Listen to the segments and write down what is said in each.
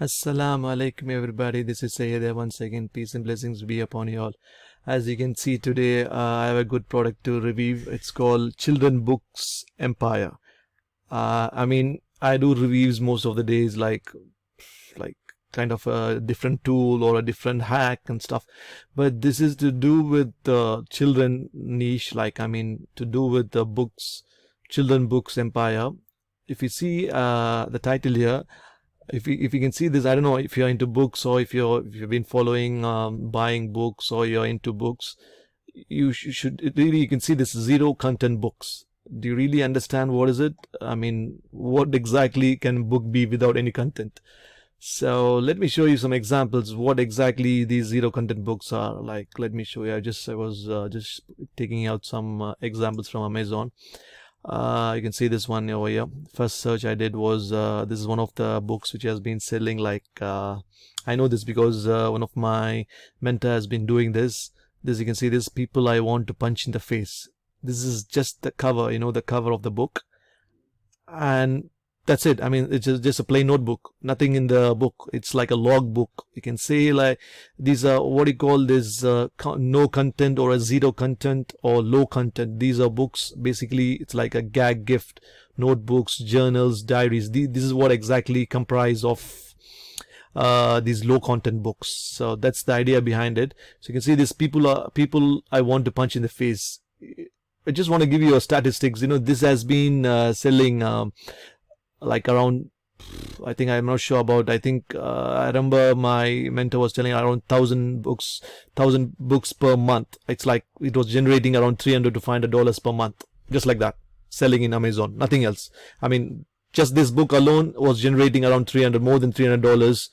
Assalamu alaikum everybody, this is Sayyid here once again. Peace and blessings be upon you all. As you can see today, I have a good product to review. It's called Children Books Empire. I do reviews most of the days, like kind of a different tool or a different hack and stuff, but this is to do with the children niche, to do with the books, Children Books Empire. If you see the title here, if you can see this, I don't know if you're into books or if you've been following buying books or you're into books, you can see this zero content books. Do you really understand what is it? What exactly can a book be without any content? So let me show you some examples what exactly these zero content books are like. Let me show you. I was just taking out some examples from Amazon. You can see this one over here. First search I did was this is one of the books which has been selling I know this because one of my mentor has been doing this. You can see this, People I Want to Punch in the Face. This is just the cover, the cover of the book, and that's it. It's just a plain notebook, nothing in the book. It's like a log book. You can say like these are what you call this no content or a zero content or low content. These are books. Basically, it's like a gag gift, notebooks, journals, diaries. This is what exactly comprise of these low content books. So that's the idea behind it. So you can see these people I want to punch in the face. I just want to give you a statistics. This has been selling around, I remember my mentor was telling around 1,000 books per month. It's like it was generating around $300 to $500 per month, just like that, selling in Amazon, nothing else. Just this book alone was generating around more than $300,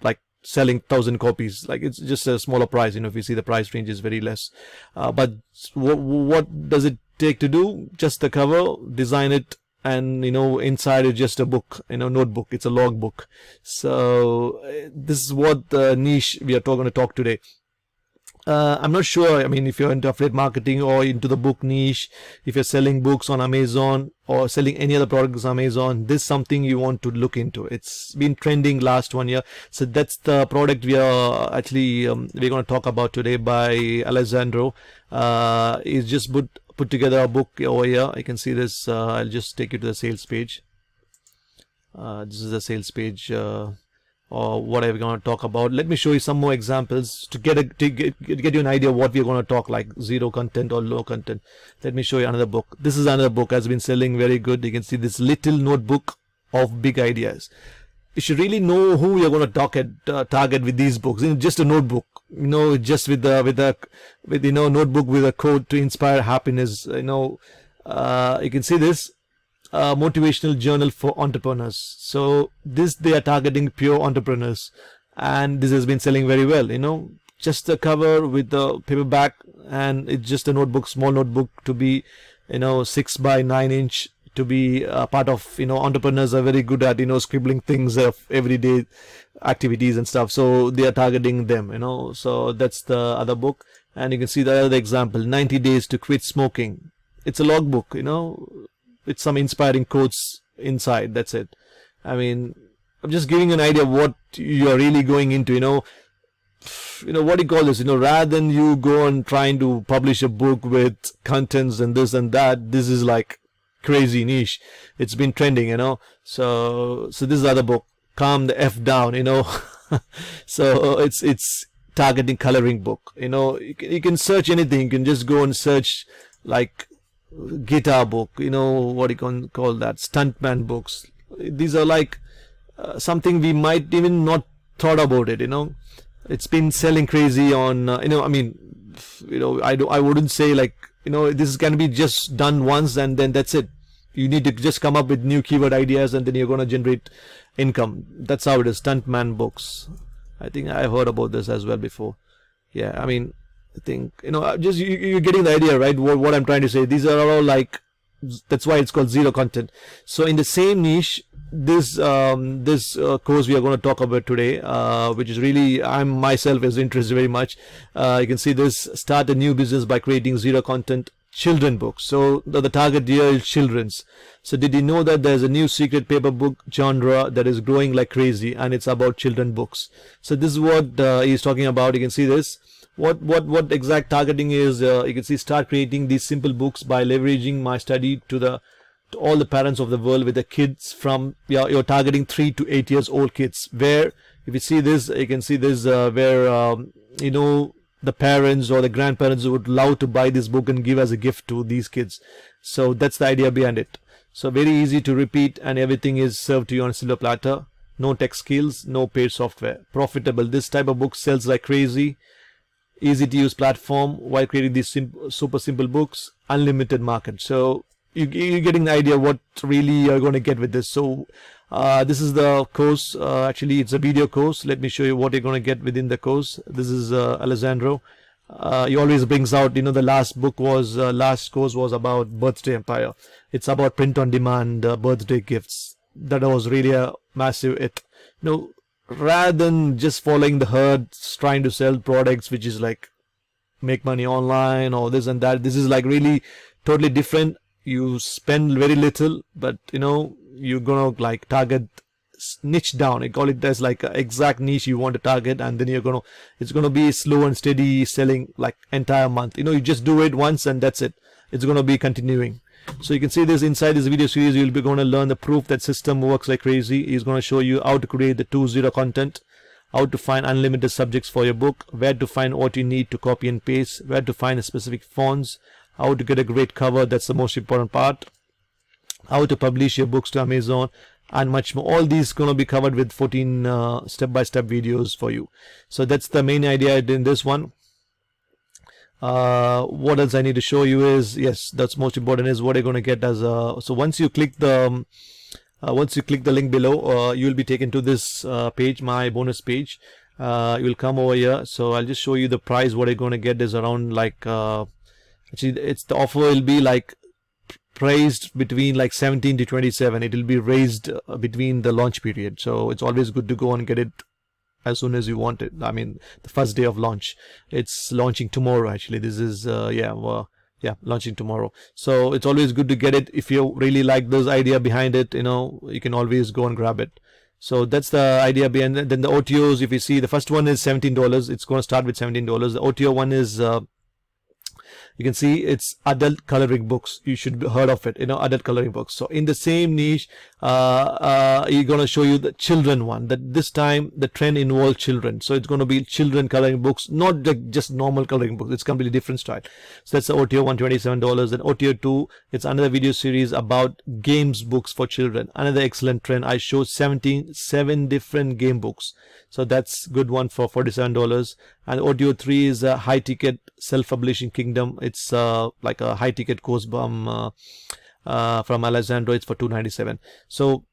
like selling 1,000 copies. Like it's just a smaller price. If you see the price range is very less. But what does it take to do? Just the cover, design it, and inside is just a book, notebook. It's a log book. So this is what the niche we are going to talk today. I'm not sure, if you're into affiliate marketing or into the book niche, if you're selling books on Amazon or selling any other products on Amazon, this is something you want to look into. It's been trending last 1 year. So that's the product we are actually we're going to talk about today by Alessandro. He's just put together a book over here. I can see this. I'll just take you to the sales page. This is the sales page, or what I'm going to talk about. Let me show you some more examples to get you an idea of what we're going to talk, like zero content or low content. Let me show you another book. This is another book has been selling very good. You can see this little notebook of big ideas. You should really know who you're going to target with these books. Just a notebook, just with notebook with a code to inspire happiness. You can see this motivational journal for entrepreneurs. So they are targeting pure entrepreneurs, and this has been selling very well. Just the cover with the paperback, and it's just a notebook, small notebook to be 6 by 9 inch. To be a part of, entrepreneurs are very good at, scribbling things of everyday activities and stuff. So they are targeting them, So that's the other book. And you can see the other example, 90 Days to Quit Smoking. It's a logbook, with some inspiring quotes inside. That's it. I'm just giving you an idea of what you're really going into, what do you call this? Rather than you go and trying to publish a book with contents and this and that, this is like crazy niche. It's been trending, so this is the other book, Calm the F Down, So it's targeting coloring book. You can search anything. You can just go and search like guitar book, what you can call that, stuntman books. These are like something we might even not thought about it. It's been selling crazy on I wouldn't say like this is gonna be just done once and then that's it. You need to just come up with new keyword ideas and then you're going to generate income. That's how it is. Stuntman books. I think I've heard about this as well before. Yeah, I think, just you're getting the idea, right? What I'm trying to say. These are all like, that's why it's called zero content. So in the same niche, this course we are going to talk about today, which is really, myself is interested very much. You can see this, start a new business by creating zero content children books. So the target here is children's. So did you know that there's a new secret paper book genre that is growing like crazy, and it's about children books? So this is what he's talking about. You can see this. What exact targeting is? You can see, start creating these simple books by leveraging my study to all the parents of the world with the kids from, you're targeting 3 to 8 years old kids. Where if you see this, you can see this where you know, the parents or the grandparents would love to buy this book and give as a gift to these kids. So that's the idea behind it. So very easy to repeat, and everything is served to you on a silver platter. No tech skills, no paid software. Profitable. This type of book sells like crazy. Easy to use platform while creating these super simple books. Unlimited market. So you're getting the idea what really you're going to get with this. So this is the course. Actually, it's a video course. Let me show you what you're going to get within the course. This is Alessandro. He always brings out, you know, the last course was about birthday empire. It's about print on demand birthday gifts. That was really a massive hit. You know, rather than just following the herd, trying to sell products which is like make money online or this and that, this is like really totally different. You spend very little, but you know, you're gonna like target niche down. I call it as like an exact niche you want to target, and then it's gonna be slow and steady selling like entire month. You know, you just do it once and that's it. It's gonna be continuing. So you can see this inside this video series. You'll be going to learn the proof that system works like crazy. He's going to show you how to create the 2.0 content, how to find unlimited subjects for your book, where to find what you need to copy and paste, where to find the specific fonts, how to get a great cover. That's the most important part. How to publish your books to Amazon, and much more. All these going to be covered with 14 step-by-step videos for you. So that's the main idea in this one. What else I need to show you is, yes, that's most important, is what you're going to get as a, so once you click the link below, you will be taken to this page, my bonus page. You will come over here. So I'll just show you the price. What you're going to get is around like actually it's the offer will be like priced between like 17 to 27. It will be raised between the launch period. So it's always good to go and get it as soon as you want it. I mean, the first day of launch. It's launching tomorrow actually. This is launching tomorrow. So it's always good to get it. If you really like this idea behind it, you know, you can always go and grab it. So that's the idea behind it. Then the OTOs, if you see, the first one is $17. It's going to start with $17. The OTO one is you can see it's adult coloring books. You should have heard of it, you know, adult coloring books. So in the same niche, you're going to show you the children one. That this time the trend involves children. So it's going to be children coloring books, not like just normal coloring books. It's completely different style. So that's the OTO one, $27. And OTO 2, it's another video series about games books for children. Another excellent trend. I showed 7 different game books. So that's good one for $47. And OTO 3 is a high ticket self-publishing kingdom. It's like a high ticket course from Alessandro. It's for $297. So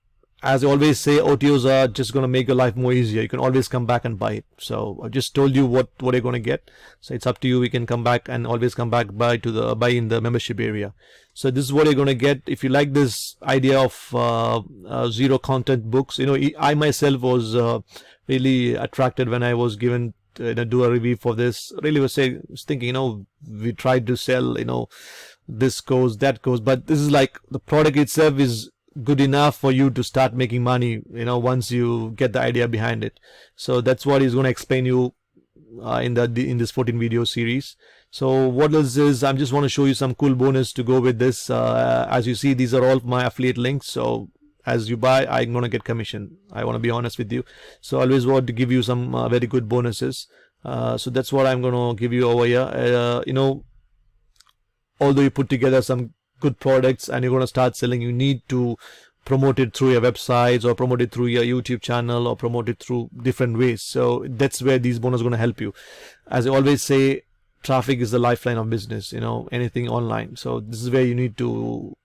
as I always say, OTOs are just going to make your life more easier. You can always come back and buy it. So I just told you what you're going to get. So it's up to you. We can come back and always come back buy in the membership area. So this is what you're going to get. If you like this idea of zero content books, you know, I myself was really attracted when I was given do a review for this. Really was thinking, you know, we tried to sell, you know, this course, that course, but this is like the product itself is good enough for you to start making money, you know, once you get the idea behind it. So that's what he's going to explain you in this 14 video series. So what else is, I just want to show you some cool bonus to go with this. As you see, these are all my affiliate links. So as you buy, I'm going to get commission. I want to be honest with you. So I always want to give you some very good bonuses. So that's what I'm going to give you over here. You know, although you put together some good products and you're going to start selling, you need to promote it through your websites or promote it through your YouTube channel or promote it through different ways. So that's where these bonuses are going to help you. As I always say, traffic is the lifeline of business, you know, anything online. So this is where you need to,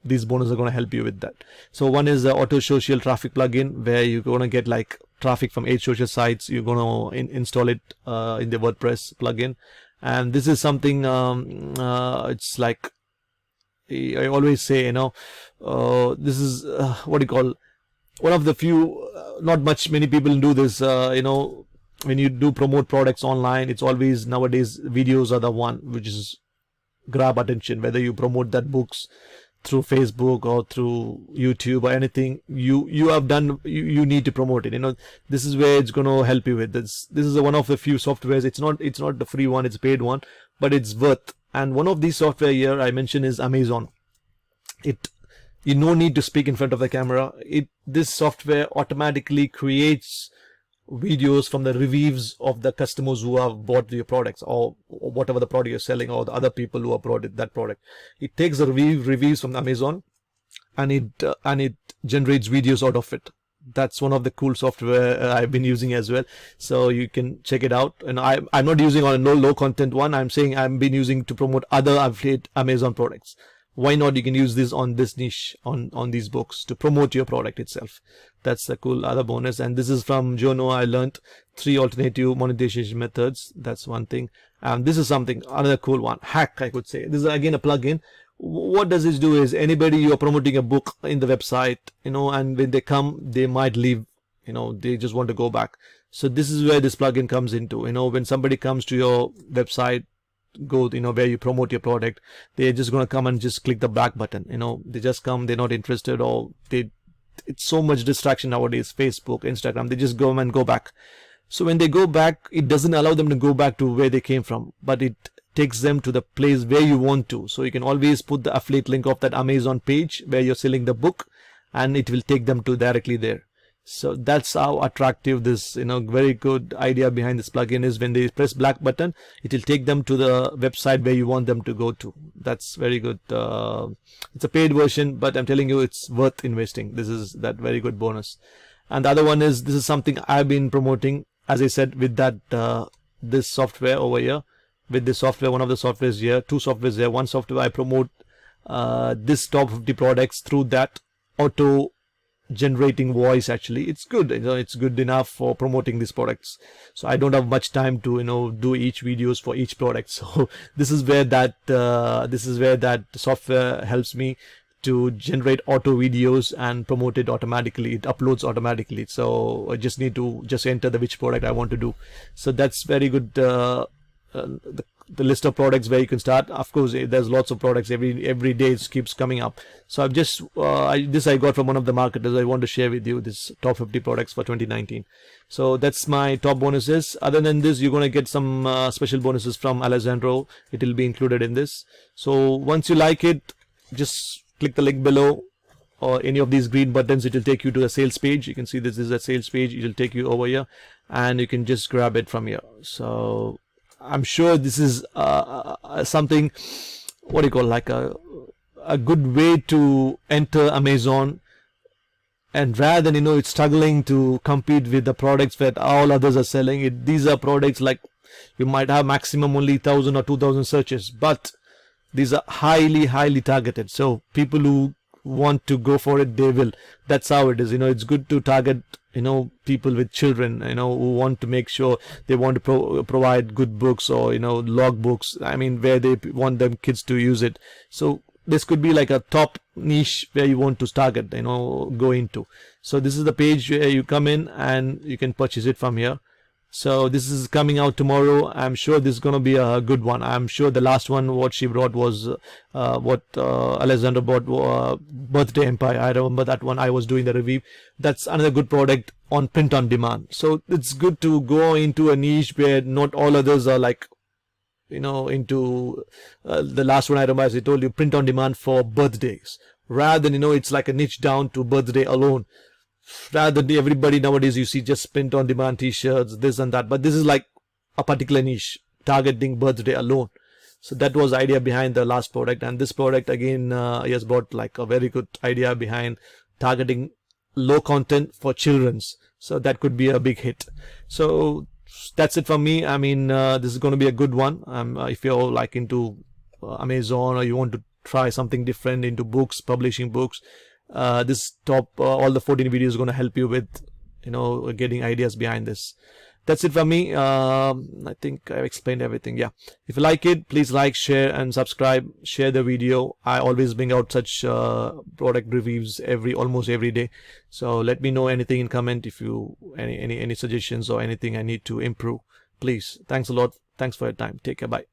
these bonuses are going to help you with that. So one is the auto social traffic plugin, where you're going to get like traffic from 8 social sites. You're going to install it in the WordPress plugin. And this is something, it's like, I always say, you know, this is what do you call, one of the few, not many people do this, you know, when you do promote products online, it's always nowadays videos are the one which is grab attention, whether you promote that books through Facebook or through YouTube or anything. You have done, you need to promote it. This is where it's going to help you with this is one of the few softwares. It's not the free one, it's a paid one, but it's worth. And one of these software here I mentioned is Amazon. You no need to speak in front of the camera. This software automatically creates videos from the reviews of the customers who have bought your products, or whatever the product you're selling, or the other people who have bought that product. It takes the reviews from Amazon, and it generates videos out of it. That's one of the cool software I've been using as well, so you can check it out. And I'm not using on a low content one. I'm saying I've been using to promote other affiliate Amazon products. Why not? You can use this on this niche, on these books, to promote your product itself. That's a cool other bonus. And this is from Jono. I learned 3 alternative monetization methods. That's one thing. And this is another cool one, hack, I could say. This is again a plugin. What does this do is, anybody you're promoting a book in the website, and when they come, they might leave, they just want to go back. So this is where this plugin comes into. When somebody comes to your website, where you promote your product, they're just going to come and just click the back button. They just come, they're not interested, or it's so much distraction nowadays, Facebook, Instagram, they just go and go back. So when they go back, it doesn't allow them to go back to where they came from, but it takes them to the place where you want to. So you can always put the affiliate link of that Amazon page where you're selling the book, and it will take them to directly there. So that's how attractive this, very good idea behind this plugin is. When they press black button, it will take them to the website where you want them to go to. That's very good. It's a paid version, but I'm telling you, it's worth investing. This is that very good bonus. And the other one is, this is something I've been promoting, as I said, with that this software over here. With this software, one of the softwares here, 2 softwares here. One software I promote this top 50 products through that auto generating voice. Actually, it's good. It's good enough for promoting these products. So I don't have much time to do each videos for each product. So this is where that software helps me to generate auto videos and promote it automatically. It uploads automatically. So I just need to enter which product I want to do. So that's very good. The list of products where you can start. Of course, there's lots of products every day. It keeps coming up. So I've just this I got from one of the marketers. I want to share with you this top 50 products for 2019. So that's my top bonuses. Other than this, you're going to get some special bonuses from Alessandro. It will be included in this. So once you like it, just click the link below, or any of these green buttons. It will take you to the sales page. You can see this is a sales page. It will take you over here, and you can just grab it from here. So I'm sure this is something, what do you call, like a good way to enter Amazon. And rather than it's struggling to compete with the products that all others are selling, these are products like you might have maximum only 1,000 or 2,000 searches, but these are highly targeted. So people who want to go for it, they will. That's how it is. It's good to target people with children, who want to make sure they want to provide good books, or log books, where they want them kids to use it. So this could be like a top niche where you want to target, go into. So this is the page where you come in and you can purchase it from here. So this is coming out tomorrow. I'm sure this is going to be a good one. I'm sure the last one what she brought was what Alexander bought, Birthday Empire. I remember that one. I was doing the review. That's another good product on print on demand. So it's good to go into a niche where not all others are like, into the last one I remember, as I told you, print on demand for birthdays. Rather than, it's like a niche down to birthday alone. Rather than everybody nowadays, you see just print on demand t-shirts, this and that, but this is like a particular niche targeting birthday alone. So that was the idea behind the last product. And this product again, he has brought like a very good idea behind targeting low content for children's. So that could be a big hit. So that's it from me. This is going to be a good one. If you're like into Amazon, or you want to try something different into books, publishing books, this top all the 14 videos is going to help you with getting ideas behind this. That's it from me. I think I've explained everything. Yeah, if you like it, please like, share and subscribe. Share the video. I always bring out such product reviews almost every day. So let me know anything in comment, if you any suggestions or anything I need to improve. Please. Thanks a lot. Thanks for your time. Take care. Bye.